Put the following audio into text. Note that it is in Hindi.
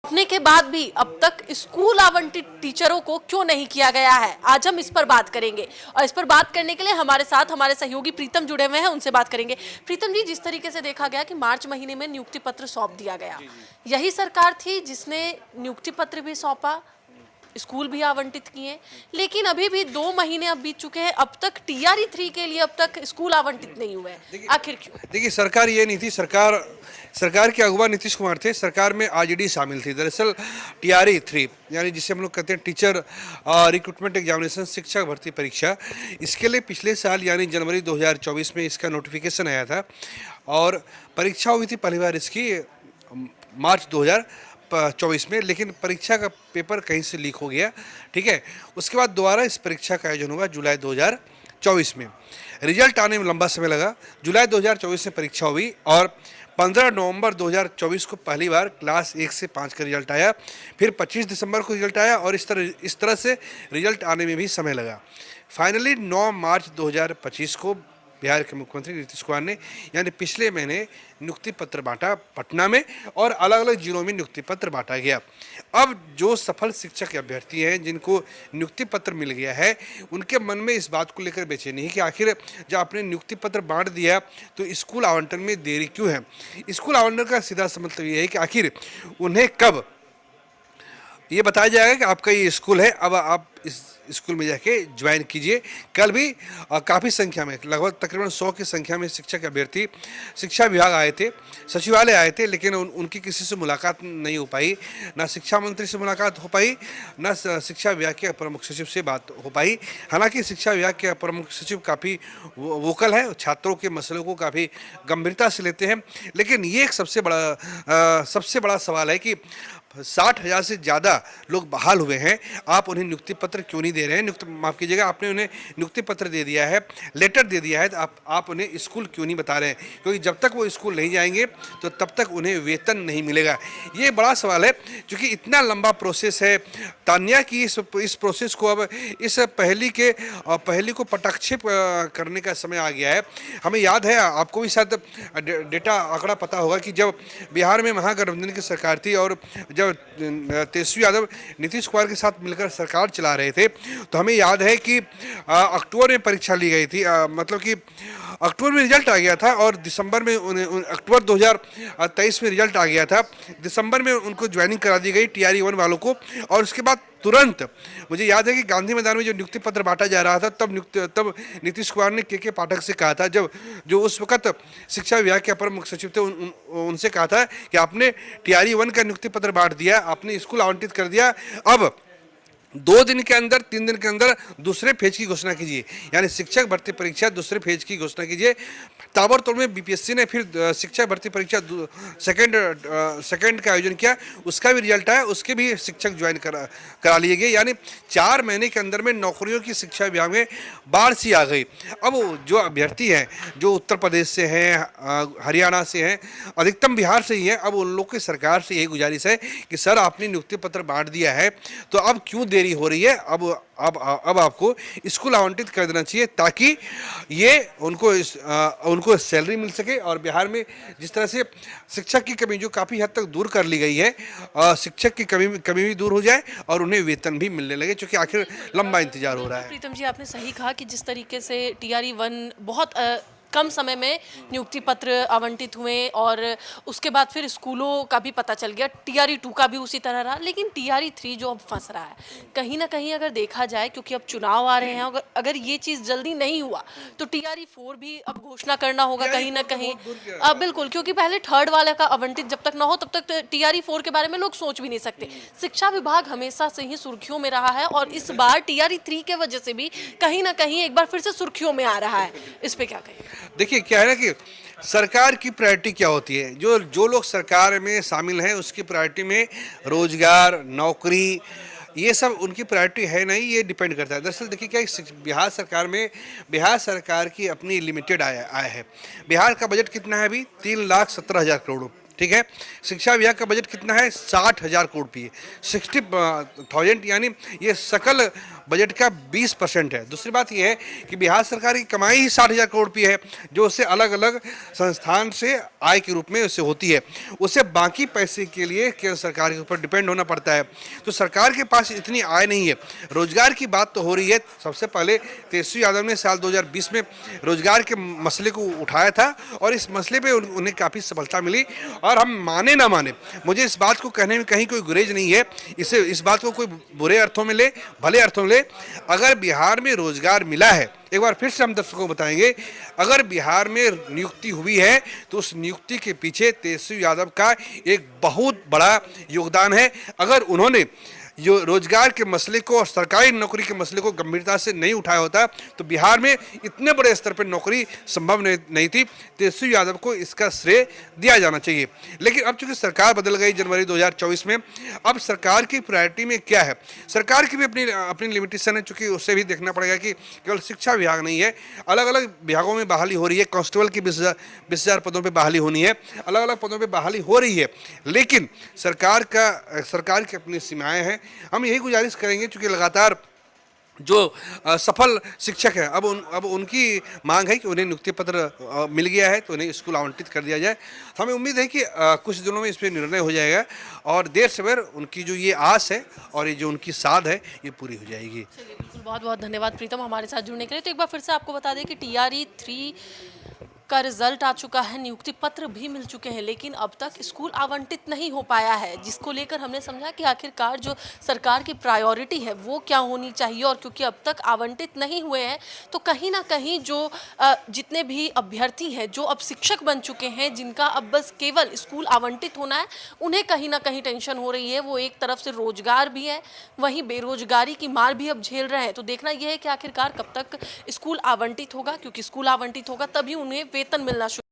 अपने के बाद भी अब तक स्कूल आवंटित टीचरों को क्यों नहीं किया गया है, आज हम इस पर बात करेंगे। और इस पर बात करने के लिए हमारे साथ हमारे सहयोगी प्रीतम जुड़े हुए हैं, उनसे बात करेंगे। प्रीतम जी, जिस तरीके से देखा गया कि मार्च महीने में नियुक्ति पत्र सौंप दिया गया, यही सरकार थी जिसने नियुक्ति पत्र भी सौंपा, स्कूल भी आवंटित किए, लेकिन अभी भी 2 महीने अब बीत चुके हैं, अब तक टीआरई 3 के लिए अब तक स्कूल आवंटित नहीं हुए हैं। आखिर क्यों? देखिए, सरकार ये नहीं थी। सरकार के अगुवा नीतीश कुमार थे। सरकार में आरजेडी शामिल थी। दरअसल टीआरई 3 यानी जिसे हम लोग कहते हैं टीचर रिक्रूटमेंट एग्जामिनेशन, शिक्षक भर्ती परीक्षा, इसके लिए पिछले साल यानी जनवरी 2024 में इसका नोटिफिकेशन आया था और परीक्षा हुई थी पहली बार इसकी मार्च 2024 में, लेकिन परीक्षा का पेपर कहीं से लीक हो गया। ठीक है, उसके बाद दोबारा इस परीक्षा का आयोजन हुआ जुलाई 2024 में। रिजल्ट आने में लंबा समय लगा। जुलाई 2024 में परीक्षा हुई और 15 नवंबर 2024 को पहली बार क्लास 1 से 5 का रिजल्ट आया। फिर 25 दिसंबर को रिजल्ट आया और इस तरह से रिजल्ट आने में भी समय लगा। फाइनली 9 मार्च 2025 को बिहार के मुख्यमंत्री नीतीश कुमार ने यानी पिछले महीने नियुक्ति पत्र बांटा पटना में और अलग अलग जिलों में नियुक्ति पत्र बांटा गया। अब जो सफल शिक्षक अभ्यर्थी हैं जिनको नियुक्ति पत्र मिल गया है, उनके मन में इस बात को लेकर बेचैनी है कि आखिर जब आपने नियुक्ति पत्र बांट दिया तो स्कूल आवंटन में देरी क्यों है। स्कूल आवंटन का सीधा सा मतलब ये है कि आखिर उन्हें कब ये बताया जाएगा कि आपका ये स्कूल है, अब आप इस स्कूल में जाके ज्वाइन कीजिए। कल भी काफ़ी संख्या में, लगभग तकरीबन 100 की संख्या में शिक्षक अभ्यर्थी शिक्षा विभाग आए थे, सचिवालय आए थे, लेकिन उनकी किसी से मुलाकात नहीं हो पाई। ना शिक्षा मंत्री से मुलाकात हो पाई, ना शिक्षा विभाग के प्रमुख सचिव से बात हो पाई। हालांकि शिक्षा विभाग के प्रमुख सचिव काफ़ी वोकल है, छात्रों के मसलों को काफ़ी गंभीरता से लेते हैं, लेकिन ये एक सबसे बड़ा सवाल है कि 60,000 से ज़्यादा लोग बहाल हुए हैं, आप उन्हें नियुक्ति पत्र क्यों नहीं दे रहे हैं। माफ़ कीजिएगा, आपने उन्हें नियुक्ति पत्र दे दिया है, लेटर दे दिया है, तो आप उन्हें स्कूल क्यों नहीं बता रहे हैं, क्योंकि जब तक वो स्कूल नहीं जाएंगे तो तब तक उन्हें वेतन नहीं मिलेगा। ये बड़ा सवाल है, क्योंकि इतना लंबा प्रोसेस है तान्या की। इस प्रोसेस को अब इस पहली को पटाक्षेप करने का समय आ गया है। हमें याद है, आपको भी शायद डेटा आंकड़ा पता होगा कि जब बिहार में महागठबंधन की सरकार थी और जब तेजस्वी यादव नीतीश कुमार के साथ मिलकर सरकार चला रहे थे, तो हमें याद है कि अक्टूबर में परीक्षा ली गई थी, मतलब कि अक्टूबर में रिजल्ट आ गया था और दिसंबर में अक्टूबर 2023 में रिजल्ट आ गया था। दिसंबर में उनको ज्वाइनिंग करा दी गई टीआरई 1 वालों को, और उसके बाद तुरंत मुझे याद है कि गांधी मैदान में जो नियुक्ति पत्र बांटा जा रहा था, तब नीतीश कुमार ने के पाठक से कहा था, जो उस वक्त शिक्षा विभाग के अपर मुख्य सचिव थे, उनसे कहा था कि आपने टीआरई 1 का नियुक्ति पत्र बांट दिया, आपने स्कूल आवंटित कर दिया, अब 2 दिन के अंदर 3 दिन के अंदर दूसरे फेज की घोषणा कीजिए, यानी शिक्षक भर्ती परीक्षा दूसरे फेज की घोषणा कीजिए। ताबड़तोड़ में बीपीएससी ने फिर शिक्षक भर्ती परीक्षा सेकंड का आयोजन किया, उसका भी रिजल्ट आया, उसके भी शिक्षक ज्वाइन करा लिए गए, यानी 4 महीने के अंदर में नौकरियों की शिक्षा विभाग में बाढ़ सी आ गई। अब जो अभ्यर्थी हैं, जो उत्तर प्रदेश से हैं, हरियाणा से हैं, अधिकतम बिहार से ही हैं, अब उन लोग की सरकार से यही गुजारिश है कि सर, आपने नियुक्ति पत्र बांट दिया है तो अब क्यों देरी हो रही है, अब आपको स्कूल आवंटित कर देना चाहिए, ताकि ये उनको सैलरी मिल सके। और बिहार में जिस तरह से शिक्षक की कमी जो काफ़ी हद तक दूर कर ली गई है, शिक्षक की कमी भी दूर हो जाए और उन्हें वेतन भी मिलने लगे, क्योंकि आखिर लंबा इंतजार हो रहा है। प्रीतम जी, आपने सही कहा कि जिस तरीके से टीआरई 1 बहुत कम समय में नियुक्ति पत्र आवंटित हुए और उसके बाद फिर स्कूलों का भी पता चल गया, टीआरई 2 का भी उसी तरह रहा, लेकिन टीआरई 3 जो अब फंस रहा है, कहीं ना कहीं अगर देखा जाए, क्योंकि अब चुनाव आ रहे हैं, अगर ये चीज़ जल्दी नहीं हुआ तो टीआरई 4 भी अब घोषणा करना होगा कहीं ना कहीं। बिल्कुल, क्योंकि पहले 3rd वाले का आवंटित जब तक ना हो तब तक टीआरई 4 के बारे में लोग सोच भी नहीं सकते। शिक्षा विभाग हमेशा से ही सुर्खियों में रहा है और इस बार टीआरई 3 के वजह से भी कहीं ना कहीं एक बार फिर से सुर्खियों में आ रहा है। इस पे क्या कहें? देखिए, क्या है ना कि सरकार की प्रायोरिटी क्या होती है, जो लोग सरकार में शामिल हैं उसकी प्रायोरिटी में रोजगार, नौकरी, ये सब उनकी प्रायोरिटी है नहीं, ये डिपेंड करता है। दरअसल देखिए क्या है, बिहार सरकार की अपनी लिमिटेड आय है। बिहार का बजट कितना है अभी? 3,17,000 करोड़ ठीक है। शिक्षा विभाग का बजट कितना है? 60,000 करोड़ रुपये, 60,000, यानी ये सकल बजट का 20% है। दूसरी बात यह है कि बिहार सरकार की कमाई ही 60,000 करोड़ रुपये है, जो उससे अलग अलग संस्थान से आय के रूप में उससे होती है। उसे बाकी पैसे के लिए केंद्र सरकार के ऊपर डिपेंड होना पड़ता है। तो सरकार के पास इतनी आय नहीं है। रोजगार की बात तो हो रही है। सबसे पहले तेजस्वी यादव ने साल 2020 में रोजगार के मसले को उठाया था और इस मसले पे उन्हें काफ़ी सफलता मिली। और हम माने ना माने, मुझे इस बात को कहने में कहीं कोई गुरेज नहीं है। इस बात को कोई बुरे अर्थों में ले, भले अर्थों में ले, अगर बिहार में रोजगार मिला है, एक बार फिर से हम दर्शकों को बताएंगे, अगर बिहार में नियुक्ति हुई है तो उस नियुक्ति के पीछे तेजस्वी यादव का एक बहुत बड़ा योगदान है। अगर उन्होंने जो रोजगार के मसले को और सरकारी नौकरी के मसले को गंभीरता से नहीं उठाया होता तो बिहार में इतने बड़े स्तर पर नौकरी संभव नहीं थी। तेजस्वी यादव को इसका श्रेय दिया जाना चाहिए। लेकिन अब चूंकि सरकार बदल गई जनवरी 2024 में, अब सरकार की प्रायोरिटी में क्या है? सरकार की भी अपनी लिमिटेशन है, चूंकि उससे भी देखना पड़ेगा कि केवल शिक्षा विभाग नहीं है, अलग अलग विभागों में बहाली हो रही है। कांस्टेबल की 20,000 पदों पर बहाली होनी है, अलग अलग पदों पर बहाली हो रही है। लेकिन सरकार की अपनी सीमाएं हैं। हम यही गुजारिश करेंगे, चूंकि लगातार जो सफल शिक्षक हैं, अब उनकी मांग है कि उन्हें नियुक्ति पत्र मिल गया है तो उन्हें स्कूल आवंटित कर दिया जाए। हमें उम्मीद है कि कुछ दिनों में इस पर निर्णय हो जाएगा और देर सवेर उनकी जो ये आस है और ये जो उनकी साध है ये पूरी हो जाएगी। चलिए, बिल्कुल, बहुत बहुत धन्यवाद प्रीतम हमारे साथ जुड़ने के लिए। तो एक बार फिर से आपको बता दें कि TRE-3 का रिजल्ट आ चुका है, नियुक्ति पत्र भी मिल चुके हैं, लेकिन अब तक स्कूल आवंटित नहीं हो पाया है, जिसको लेकर हमने समझा कि आखिरकार जो सरकार की प्रायोरिटी है वो क्या होनी चाहिए। और क्योंकि अब तक आवंटित नहीं हुए हैं तो कहीं ना कहीं जो जितने भी अभ्यर्थी हैं जो अब शिक्षक बन चुके हैं, जिनका अब बस केवल स्कूल आवंटित होना है, उन्हें कहीं ना कहीं टेंशन हो रही है। वो एक तरफ से रोजगार भी है, वहीं बेरोजगारी की मार भी अब झेल रहे हैं। तो देखना यह है कि आखिरकार कब तक स्कूल आवंटित होगा, क्योंकि स्कूल आवंटित होगा तभी उन्हें वेतन मिलना शुरू